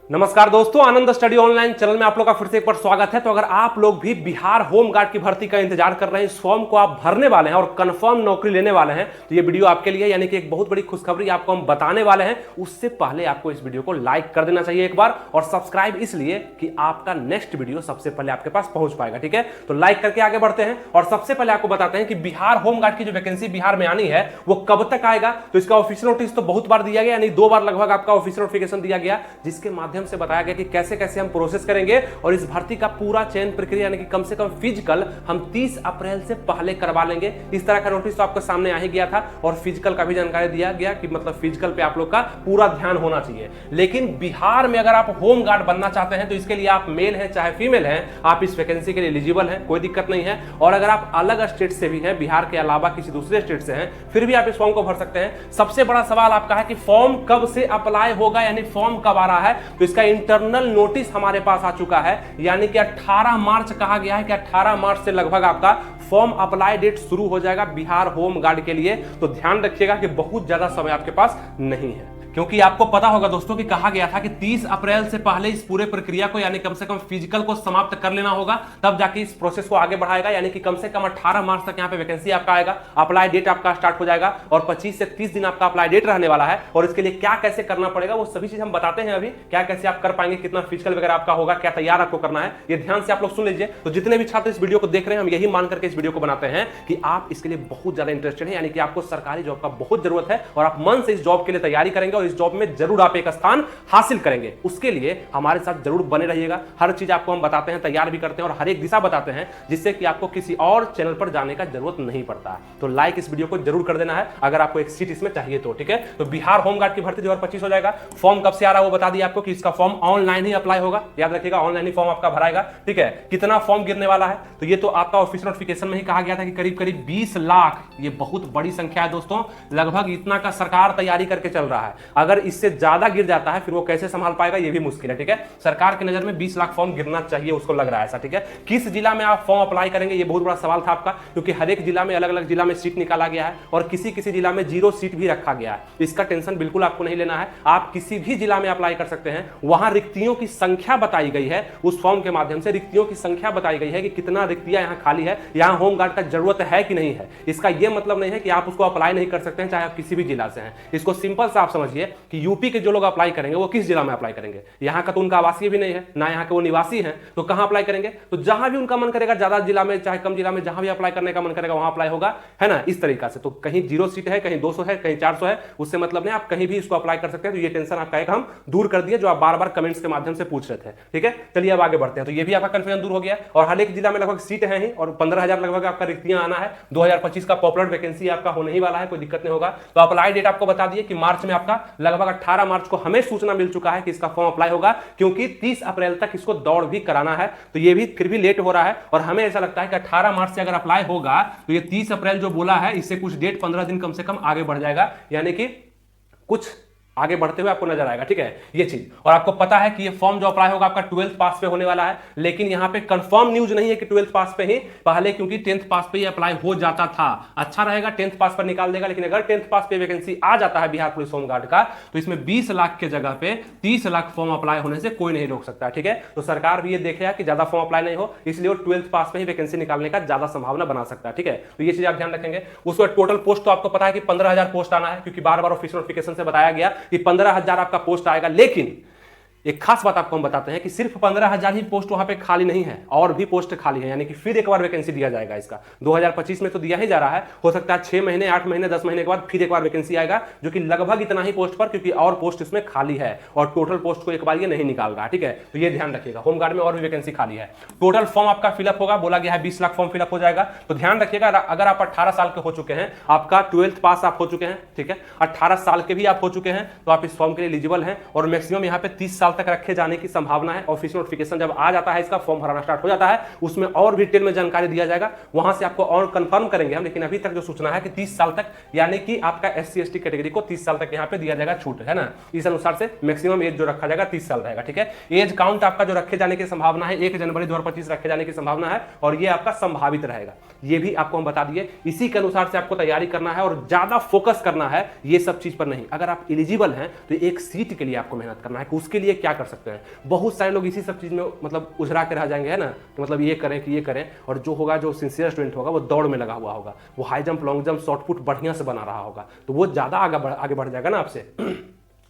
नमस्कार दोस्तों, आनंद study online channel में आप लोग का फिर से एक बार स्वागत है। तो अगर आप लोग भी बिहार होम गार्ड की भर्ती का इंतजार कर रहे हैं, इस फॉर्म को आप भरने वाले हैं और कंफर्म नौकरी लेने वाले हैं, तो ये वीडियो आपके लिए, यानी कि एक बहुत बड़ी खुशखबरी आपको हम बताने वाले हैं। उससे पहले आपको इस वीडियो को लाइक कर देना चाहिए एक बार, और सब्सक्राइब इसलिए कि आपका नेक्स्ट वीडियो सबसे पहले आपके पास पहुंच पाएगा। ठीक है, तो लाइक करके आगे बढ़ते हैं और सबसे पहले आपको बताते हैं कि बिहार होम गार्ड की जो वैकेंसी बिहार में आनी है वो कब तक आएगा। तो इसका ऑफिशियल नोटिस तो बहुत बार दिया गया, यानी 2 बार लगभग आपका ऑफिशियल नोटिफिकेशन दिया गया, जिसके माध्यम से बताया गया कि कैसे कैसे हम प्रोसेस करेंगे और इस भर्ती का पूरा चयन प्रक्रिया, यानी कि कम से कम फिजिकल हम 30 अप्रैल से पहले करवा लेंगे। इस तरह का नोटिस तो आपके सामने आ ही गया था और फिजिकल का भी जानकारी दिया गया कि मतलब फिजिकल पे आप लोग का पूरा ध्यान होना चाहिए। लेकिन बिहार में अगर आप होम गार्ड बनना चाहते हैं तो इसके लिए आप मेल हैं चाहे फीमेल हैं, आप इस वैकेंसी के लिए एलिजिबल हैं, कोई दिक्कत नहीं है। और अगर आप अलग स्टेट से भी हैं, बिहार के अलावा किसी दूसरे स्टेट से हैं, फिर भी आप इस फॉर्म को भर सकते हैं। सबसे बड़ा सवाल आपका है कि फॉर्म कब से अप्लाई होगा, यानी फॉर्म कब आ रहा है। तो इसका इंटरनल नोटिस हमारे पास आ चुका है, यानी कि 18 मार्च कहा गया है कि 18 मार्च से लगभग आपका फॉर्म अप्लाई डेट शुरू हो जाएगा बिहार होम गार्ड के लिए। तो ध्यान रखिएगा कि बहुत ज्यादा समय आपके पास नहीं है, क्योंकि आपको पता होगा दोस्तों कि कहा गया था कि 30 अप्रैल से पहले इस पूरे प्रक्रिया को, यानी कम से कम फिजिकल को समाप्त कर लेना होगा, तब जाके इस प्रोसेस को आगे बढ़ाएगा। यानी कि कम से कम 18 मार्च तक यहाँ पे वैकेंसी आपका आएगा, अप्लाई डेट आपका स्टार्ट हो जाएगा और 25 से 30 दिन आपका अप्लाई डेट रहने वाला है। और इसके लिए क्या कैसे करना पड़ेगा वो सभी चीज हम बताते हैं अभी, क्या कैसे आप कर पाएंगे, कितना फिजिकल वगैरह आपका होगा, क्या तैयार आपको करना है, ये ध्यान से आप लोग सुन लीजिए। तो जितने भी छात्र इस वीडियो को देख रहे हैं, हम यही मान करके इस वीडियो को बनाते हैं कि आप इसके लिए बहुत ज्यादा इंटरेस्टेड है, यानी कि आपको सरकारी जॉब का बहुत जरूरत है और आप मन से इस जॉब के लिए तैयारी करेंगे और इस जॉब में जरूर आप एक स्थान हासिल करेंगे। उसके लिए हमारे साथ जरूर बने रहिएगा। हर चीज आपको हम बताते हैं, तैयार भी करते हैं और हर एक दिशा बताते हैं, जिससे कि आपको किसी और चैनल पर जाने का जरूरत नहीं पड़ता। तो लाइक इस वीडियो को जरूर कर देना है अगर आपको एक सीट इसमें चाहिए तो। ठीक है, तो बिहार होम गार्ड की भर्ती 2025 हो जाएगा। फॉर्म कब से आ रहा है वो बता दिया आपको कि इसका फॉर्म ऑनलाइन ही अप्लाई होगा, याद रखिएगा, ऑनलाइन ही फॉर्म आपका भराएगा। ठीक है, कितना फॉर्म गिरने वाला है तो ये तो आपका ऑफिशियल नोटिफिकेशन में ही कहा गया था कि करीब करीब 20 लाख, ये बहुत बड़ी संख्या है दोस्तों, लगभग इतना का सरकार तैयारी करके चल रहा है। अगर इससे ज्यादा गिर जाता है फिर वो कैसे संभाल पाएगा, ये भी मुश्किल है। ठीक है, सरकार की नजर में 20 लाख फॉर्म गिरना चाहिए, उसको लग रहा है ऐसा। ठीक है, किस जिला में आप फॉर्म अप्लाई करेंगे ये बहुत बड़ा सवाल था आपका, क्योंकि हर एक जिला में अलग अलग जिला में सीट निकाला गया है और किसी किसी जिला में 0 सीट भी रखा गया है। इसका टेंशन बिल्कुल आपको नहीं लेना है, आप किसी भी जिला में अप्लाई कर सकते हैं। वहां रिक्तियों की संख्या बताई गई है, उस फॉर्म के माध्यम से रिक्तियों की संख्या बताई गई है कि कितना रिक्तियां यहां खाली है, यहां होम गार्ड का जरूरत है कि नहीं है। इसका यह मतलब नहीं है कि आप उसको अप्लाई नहीं कर सकते हैं चाहे आप किसी भी जिला से हैं। इसको सिंपल सा आप समझिए कि यूपी के जो लोग अप्लाई करेंगे वो किस जिला में अप्लाई करेंगे, यहाँ का तो उनका आवासीय भी नहीं है, ना यहाँ के वो निवासी हैं, तो कहां अप्लाई करेंगे। तो जहां भी उनका मन करेगा, ज्यादा जिला में चाहे कम जिला में, जहां भी अप्लाई करने का मन करेगा वहां अप्लाई होगा, है ना, इस तरीका से। तो कहीं 0 सीट है, कहीं 200 है, कहीं 400 है, उससे मतलब नहीं, आप कहीं भी इसको अप्लाई कर सकते हैं। तो ये टेंशन आपका एक हम दूर कर दिए जो आप बार बार कमेंट्स के माध्यम से पूछ रहे थे। ठीक है, चलिए अब आगे बढ़ते हैं। तो ये भी आपका कंफ्यूजन दूर हो गया और हर एक जिला में लगभग सीट है ही और 15,000 लगभग आपका रिक्तियां आना है। 2025 का पॉपुलर वैकेंसी आपका होने ही वाला है, कोई दिक्कत नहीं होगा। तो अप्लाई डेट आपको बता दिए कि मार्च में आपका लगभग 18 मार्च को हमें सूचना मिल चुका है कि इसका फॉर्म अप्लाई होगा, क्योंकि 30 अप्रैल तक इसको दौड़ भी कराना है। तो ये भी फिर भी लेट हो रहा है और हमें ऐसा लगता है कि 18 मार्च से अगर अप्लाई होगा तो ये 30 अप्रैल जो बोला है इससे कुछ डेट 15 दिन कम से कम आगे बढ़ जाएगा, यानी कि कुछ आगे बढ़ते हुए आपको नजर आएगा। ठीक है, ये चीज। और आपको पता है कि ये फॉर्म जो अप्लाई होगा आपका 12th पास पे होने वाला है, लेकिन यहां पे कंफर्म न्यूज नहीं है कि 12th पास पे ही, पहले क्योंकि 10th पास पे ही अप्लाई हो जाता था। अच्छा रहेगा 10th पास पर निकाल देगा, लेकिन अगर 10th पास पे वैकेंसी आ जाता है बिहार पुलिस होम गार्ड का तो इसमें 20 लाख के जगह पे 30 लाख फॉर्म अप्लाई होने से कोई नहीं रोक सकता। ठीक है, तो सरकार भी ये देखेगा कि ज्यादा फॉर्म अप्लाई नहीं हो, इसलिए वो 12th पास पे ही वैकेंसी निकालने का ज्यादा संभावना बना सकता है। ठीक है, तो ये चीज आप ध्यान रखेंगे। उसको टोटल पोस्ट तो आपको पता है कि 15,000 पोस्ट आना है, क्योंकि बार बार ऑफिशियल नोटिफिकेशन से बताया गया कि 15,000 आपका पोस्ट आएगा। लेकिन एक खास बात आपको हम बताते हैं कि सिर्फ 15,000 ही पोस्ट वहां पे खाली नहीं है, और भी पोस्ट खाली है, यानी कि फिर एक बार वैकेंसी दिया जाएगा इसका। 2025 में तो दिया ही जा रहा है, हो सकता है 6 महीने 8 महीने 10 महीने के बाद फिर एक बार वैकेंसी आएगा, जो कि लगभग इतना ही पोस्ट पर, क्योंकि और पोस्ट इसमें खाली है और टोटल पोस्ट को एक बार ये नहीं निकाल रहा। ठीक है, तो ये ध्यान रखिएगा, होम गार्ड में और भी वैकेंसी खाली है। टोटल फॉर्म आपका फिलअप होगा, बोला गया है 20 लाख फॉर्म फिलअप हो जाएगा। तो ध्यान रखिएगा, अगर आप 18 साल के हो चुके हैं, आपका 12th पास आप हो चुके हैं, ठीक है, 18 साल के भी आप हो चुके हैं, तो आप इस फॉर्म के लिए एलिजिबल हैं और मैक्सिमम यहाँ पे 30 साल तक रखे जाने की संभावना है। ऑफिशियल नोटिफिकेशन जब आ जाता है, इसका फॉर्म भराना स्टार्ट हो जाता है, उसमें और डिटेल में जानकारी दिया जाएगा, वहां से आपको और कंफर्म करेंगे हम। लेकिन अभी तक जो सूचना है कि 30 साल तक, यानी कि आपका SC ST कैटेगरी को 30 साल तक यहां पे दिया जाएगा छूट, है ना। इस अनुसार से मैक्सिमम एज जो रखा जाएगा 30 साल रहेगा। ठीक है, एज काउंट आपका जो रखे जाने की संभावना है 1 जनवरी 2025 रखे जाने की संभावना है, और ये आपका संभावित रहेगा, ये भी आपको हम बता दिए। इसी के अनुसार से आपको तैयारी करना है और ज्यादा फोकस करना है ये सब चीज पर नहीं। अगर आप एलिजिबल हैं तो एक सीट के लिए आपको मेहनत करना है, कि उसके लिए क्या कर सकते हैं। बहुत सारे लोग इसी सब चीज़ में मतलब उजरा के रह जाएंगे, है ना, कि मतलब ये करें कि ये करें, और जो होगा, जो सिंसियर स्टूडेंट होगा वो दौड़ में लगा हुआ होगा, वो high jump, long jump, short put बढ़िया से बना रहा होगा, तो वो ज़्यादा आगे बढ़ जाएगा ना आपसे।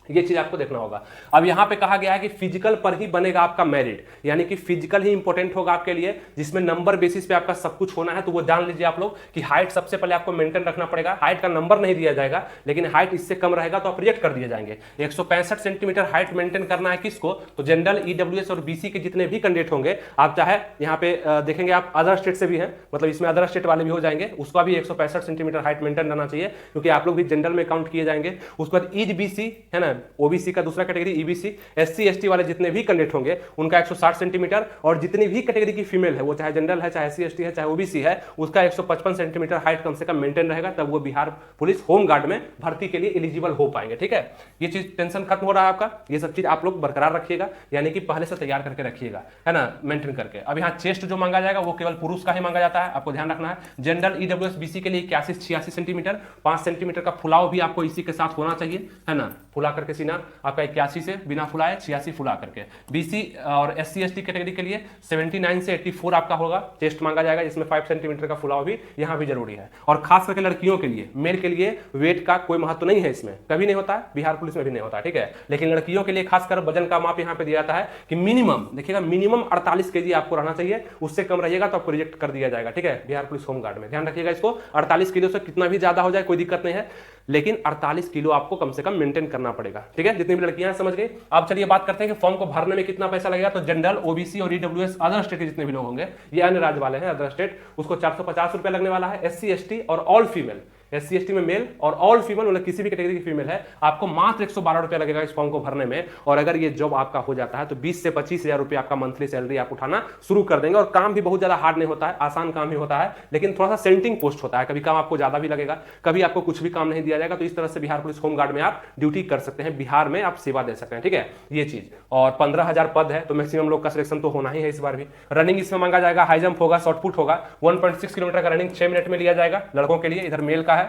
ये चीज आपको देखना होगा। अब यहां पे कहा गया है कि फिजिकल पर ही बनेगा आपका मेरिट, यानी कि फिजिकल ही इंपॉर्टेंट होगा आपके लिए, जिसमें नंबर बेसिस पे आपका सब कुछ होना है। तो वो जान लीजिए आप लोग कि हाइट सबसे पहले आपको मेंटेन रखना पड़ेगा। हाइट का नंबर नहीं दिया जाएगा, लेकिन हाइट इससे कम रहेगा तो आप रिजेक्ट कर दिए जाएंगे। 165 सेंटीमीटर हाइट मेंटेन करना है किसको, तो जनरल, ईडब्ल्यूएस और बीसी के जितने भी कैंडिडेट होंगे, आप चाहे यहाँ पे देखेंगे आप अदर स्टेट से भी हैं, मतलब इसमें अदर स्टेट वाले भी हो जाएंगे, उसका भी 165 सेंटीमीटर हाइट मेंटेन रहना चाहिए, क्योंकि आप लोग भी जनरल में काउंट किए जाएंगे। उसके बाद ईबीसी है ना, ओबीसी का दूसरा कैटेगरी ईबीसी, एससी एसटी वाले जितने भी कैंडिडेट होंगे उनका 160 सेंटीमीटर, और जितनी भी कैटेगरी की फीमेल है, वो चाहे जनरल है, चाहे एससी एसटी है, चाहे ओबीसी है, उसका 155 सेंटीमीटर हाइट कम से कम मेंटेन रहेगा, तब वो बिहार पुलिस होम गार्ड में भर्ती के लिए एलिजिबल हो पाएंगे। ठीक है, ये चीज टेंशन खत्म हो रहा है आपका। ये सब चीज आप लोग बरकरार रखिएगा, यानी कि पहले से तैयार करके रखिएगा, है ना, मेंटेन करके। अब यहाँ चेस्ट जो मांगा जाएगा वो केवल पुरुष का ही मांगा जाता है, आपको ध्यान रखना है। जनरल, ईडब्ल्यूएस, बीसी के लिए 81-86 सेंटीमीटर, 5 सेंटीमीटर का फुलाव भी आपको इसी के साथ होना चाहिए, है ना, फुला करके सीना आपका 81 से, बिना फुलाए 86 फुला करके। बीसी और एससी एसटी कैटेगरी के लिए 79 से 84 आपका होगा, चेस्ट मांगा जाएगा, जिसमें 5 सेंटीमीटर का फुलाव भी यहाँ भी जरूरी है। और खास करके लड़कियों के लिए, मेल के लिए वेट का कोई महत्व नहीं है, इसमें कभी नहीं होता है, बिहार पुलिस में भी नहीं होता है, ठीक है। लेकिन लड़कियों के लिए खासकर वजन का माप यहाँ पे दिया जाता है कि मिनिमम, देखिएगा, मिनिमम 48 kg आपको रहना चाहिए, उससे कम रहिएगा तो आपको रिजेक्ट कर दिया जाएगा, ठीक है, बिहार पुलिस होम गार्ड में। ध्यान रखिएगा इसको, 48 किलो से कितना भी ज्यादा हो जाए कोई दिक्कत नहीं है, लेकिन 48 किलो आपको कम से कम मेंटेन करना पड़ेगा, ठीक है। जितनी भी लड़कियां समझ गई। अब चलिए बात करते हैं कि फॉर्म को भरने में कितना पैसा लगेगा। तो जनरल, ओबीसी और ईडब्ल्यूएस, अदर स्टेट के जितने भी लोग होंगे, ये अन्य राज्य वाले हैं, अदर स्टेट, उसको 450 रुपए लगने वाला है। एससी एसटी और ऑल फीमेल, एससी एसटी में मेल और ऑल फीमेल, मतलब किसी भी कैटेगरी की फीमेल है, आपको मात्र 112 रुपए लगेगा इस फॉर्म को भरने में। और अगर ये जॉब आपका हो जाता है तो 20 से 25 हजार रुपए आपका मंथली सैलरी आप उठाना शुरू कर देंगे। और काम भी बहुत ज्यादा हार्ड नहीं होता है, आसान काम ही होता है, लेकिन थोड़ा सा सेंटिंग पोस्ट होता है, कभी काम आपको ज्यादा भी लगेगा, कभी आपको कुछ भी काम नहीं दिया जाएगा। तो इस तरह से बिहार पुलिस होम गार्ड में आप ड्यूटी कर सकते हैं, बिहार में आप सेवा दे सकते हैं, ठीक है, ये चीज। और 15,000 पद है, तो मैक्सिमम लोग का सिलेक्शन तो होना ही है इस बार भी। रनिंग इसमें मांगा जाएगा, हाई जंप होगा, शॉर्ट पुट होगा, 1.6 किलोमीटर का रनिंग 6 मिनट में लिया जाएगा लड़कों के लिए, इधर मेल का है,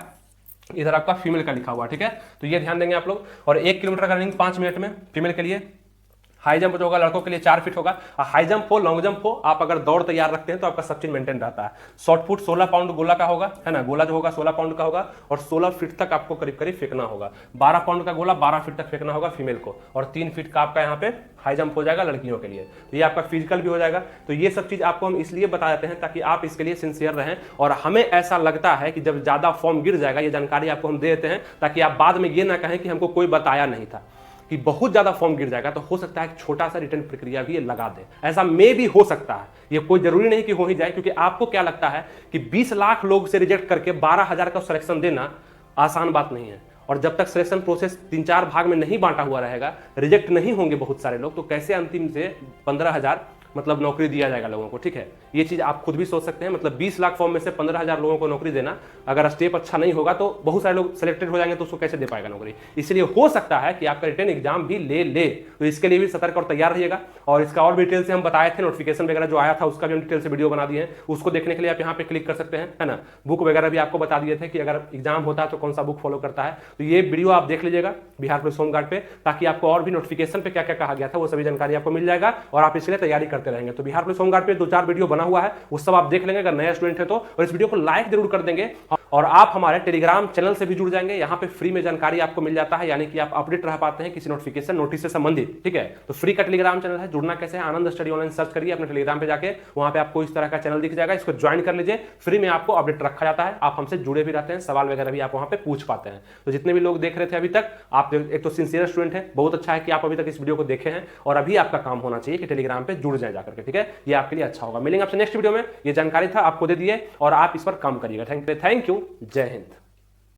इधर आपका फीमेल का लिखा हुआ, ठीक है, तो ये ध्यान देंगे आप लोग। और 1 किलोमीटर का रनिंग 5 मिनट में फीमेल के लिए। हाई जंप जो होगा लड़कों के लिए 4 फीट होगा। हाई जंप हो, लॉन्ग जंप हो, आप अगर दौड़ तैयार रखते हैं तो आपका सब चीज मेंटेन रहता है। शॉर्ट पुट 16 पाउंड गोला का होगा, है ना, गोला जो होगा 16 पाउंड का होगा, और 16 फीट तक आपको करीब करीब फेंकना होगा। 12 पाउंड का गोला 12 फीट तक फेंकना होगा फीमेल को, और 3 फीट का आपका यहाँ पे हाई जंप हो जाएगा लड़कियों के लिए। तो ये आपका फिजिकल भी हो जाएगा। तो ये सब चीज आपको हम इसलिए बता देते हैं ताकि आप इसके लिए सिंसियर रहें। और हमें ऐसा लगता है कि जब ज्यादा फॉर्म गिर जाएगा, ये जानकारी आपको हम दे देते हैं ताकि आप बाद में ये ना कहें कि हमको कोई बताया नहीं था, कि बहुत ज्यादा फॉर्म गिर जाएगा तो हो सकता है एक छोटा सा रिटर्न प्रक्रिया भी ये लगा दे। ऐसा मे भी हो सकता है, ये कोई जरूरी नहीं कि हो ही जाए। क्योंकि आपको क्या लगता है कि 20 लाख लोग से रिजेक्ट करके 12,000 का सिलेक्शन देना आसान बात नहीं है। और जब तक सिलेक्शन प्रोसेस 3-4 भाग में नहीं बांटा हुआ रहेगा, रिजेक्ट नहीं होंगे बहुत सारे लोग, तो कैसे अंतिम से 15,000 मतलब नौकरी दिया जाएगा लोगों को, ठीक है। ये चीज आप खुद भी सोच सकते हैं। मतलब 20 लाख फॉर्म में से 15,000 लोगों को नौकरी देना, अगर स्टेप अच्छा नहीं होगा तो बहुत सारे लोग सिलेक्टेड हो जाएंगे, तो उसको कैसे दे पाएगा नौकरी। इसलिए हो सकता है कि आपका रिटर्न एग्जाम भी ले। तो इसके लिए भी सतर्क और तैयार रहिएगा। और इसका और डिटेल से हम बताए थे, नोटिफिकेशन वगैरह जो आया था उसका भी हम डिटेल से वीडियो बना दिए हैं, उसको देखने के लिए आप यहाँ पे क्लिक कर सकते हैं, है ना। बुक वगैरह भी आपको बता दिए थे कि अगर एग्जाम होता है तो कौन सा बुक फॉलो करता है। तो ये वीडियो आप देख लीजिएगा बिहार पुलिस होम गार्ड पे, ताकि आपको और भी नोटिफिकेशन पे क्या क्या कहा गया था वो सभी जानकारी आपको मिल जाएगा, और आप इसके लिए तैयारी करते रहेंगे। तो बिहार पुलिस होम गार्ड पे 2-4 वीडियो बना हुआ है, वो सब आप देख लेंगे अगर नया स्टूडेंट है तो। और इस वीडियो को लाइक जरूर कर देंगे, और आप हमारे टेलीग्राम चैनल से भी जुड़ जाएंगे। यहाँ पे फ्री में जानकारी आपको मिल जाता है, यानी कि आप अपडेट रह पाते हैं किसी नोटिफिकेशन नोटिस से संबंधित, ठीक है। तो फ्री का टेलीग्राम चैनल है। जुड़ना कैसे है, आनंद स्टडी ऑनलाइन सर्च करिए अपने टेलीग्राम पे जाके, वहां पे आपको इस तरह का चैनल दिख जाएगा, इसको ज्वाइन कर लीजिए। फ्री में आपको अपडेट रखा जाता है, आप हमसे जुड़े भी रहते हैं, सवाल वगैरह भी आप वहां पे पूछ पाते हैं। तो जितने भी लोग देख रहे थे अभी तक, आप एक तो सिंसियर स्टूडेंट है, बहुत अच्छा है कि आप अभी तक इस वीडियो को देखे हैं, और अभी आपका काम होना चाहिए कि टेलीग्राम पे जुड़ जाए जाकर के, ठीक है। ये आपके लिए अच्छा होगा। मिलेंगे आपसे नेक्स्ट वीडियो में। ये जानकारी था आपको दे दिए, और आप इस पर काम करिएगा। थैंक यू, जय हिंद।